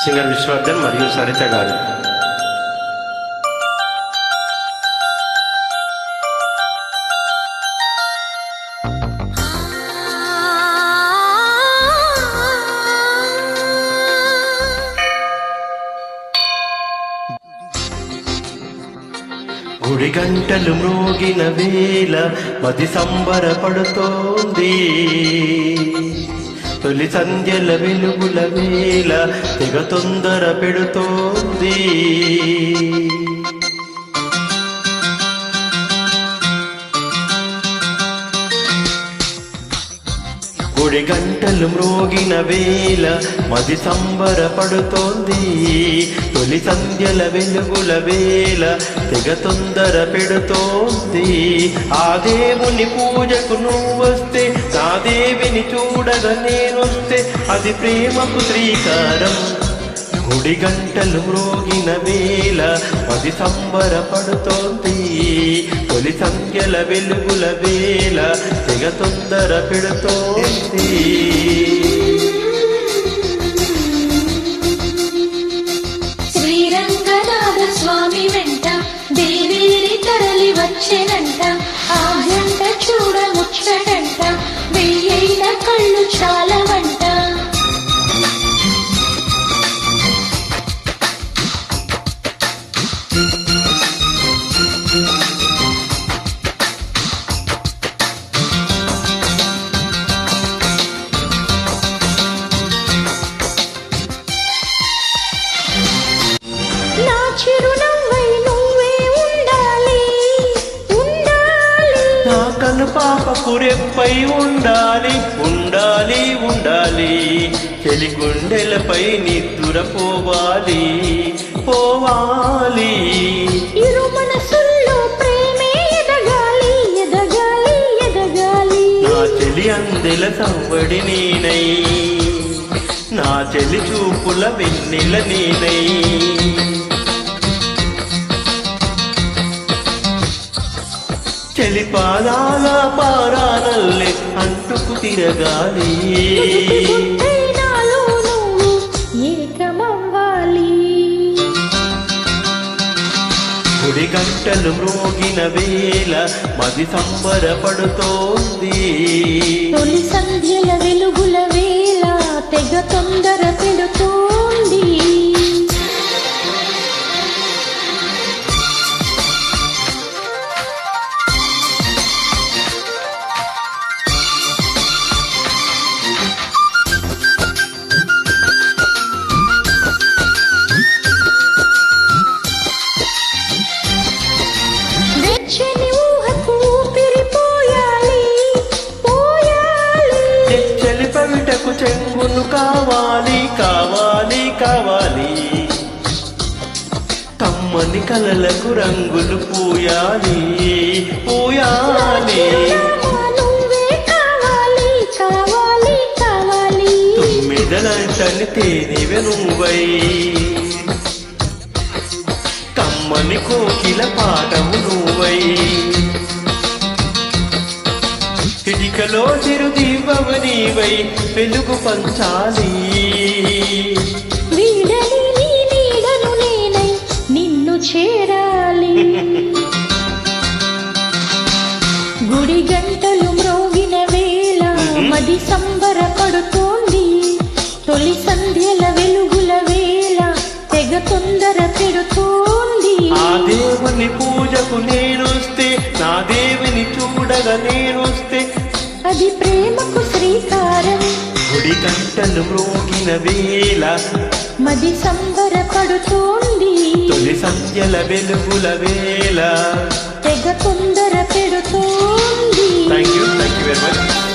Singer Vishwavardhan మరియు సరిత గారు. గుడి గంటలు మ్రోగిన వేళ మది సంబరపడుతోంది, తొలి సంధ్యల వెలుగుల వేళ తెగ తొందర పెడుతోంది. గుడి గంటలు మ్రోగిన వేళ మది సంబరపడుతోంది, తొలి సంధ్యల వెలుగుల వేళ తెగ తొందర పెడుతోంది. ఆ దేవుని పూజకు నువ్వు వస్తే, నా దేవిని చూడగా నేనొస్తే, అది ప్రేమకు శ్రీకారం. గుడి గంటలు మ్రోగిన వేళ మది సంబరపడుతోంది, తొలి సంఖ్యల వెలుగుల వేళ తెగ తొందర పెడుతోంది. శ్రీరంగనాథ స్వామి వెంట దేవేరి తరలి వచ్చెనంట, ఆ జంట చూడ ముచ్చటంట, వెయ్యైన కళ్ళు చాలవంట. నా చిరునవ్వై నువ్వే ఉండాలి, ఉండాలి. నా కను పాపకు రెప్పై ఉండాలి, ఉండాలి, ఉండాలి. చెలి గుండెలపై నిద్దురపోవాలి, పోవాలి. ఇరు మనసుల్లో ప్రేమే ఎదగాలి, ఎదగాలి, ఎదగాలి. నా చెలి అందెల సంవడి నేనై, నా చెలి చూపుల వెన్నెల నేనై. చెలి పాదాల పారానల్లే అంటుకు తిరగాలి, నాలో నువ్వు ఏకమవ్వాలి. గుడి గంటలు మ్రోగిన వేళ మది సంబరపడుతోంది, తొలి సంధ్యల వెలుగుల వేళ తెగ తొందర పెడుతోంది. వెచ్చని ఊహకు ఊపిరిపోయాలి, పోయాలి. చెలి పవిటకు చెంగును కావాలి, కావాలి, కావాలి. కమ్మని కలలకు రంగులు పూయాలి, పూయాలి. నువ్వే కావాలి, కావాలి, కావాలి. తుమ్మిదలంటని తేనివె నువ్వై, కమ్మని కోకిల పాటము నువ్వై. ఇటికలో చిరుదీపము నీవై వెలుగు పంచాలి, వీడని నీ నీడను నేనై నిన్ను చేరాలి. గుడి గంటలు మ్రోగిన వేళ మది సంబరపడుతోంది, తొలి సంధ్యల వెలుగుల వేళ తెగ తొందర పెడుతోంది. ఆ దేవుని పూజకు నేనొస్తే, నా దేవిని చూడగా నేనొస్తే, అది ప్రేమకు శ్రీకారం. గుడి గంటలు మ్రోగిన వేళ మది సంబరపడుతోంది, తొలి సంధ్యల వెలుగుల వేళ తెగ తొందర పెడుతోంది. Thank you very much.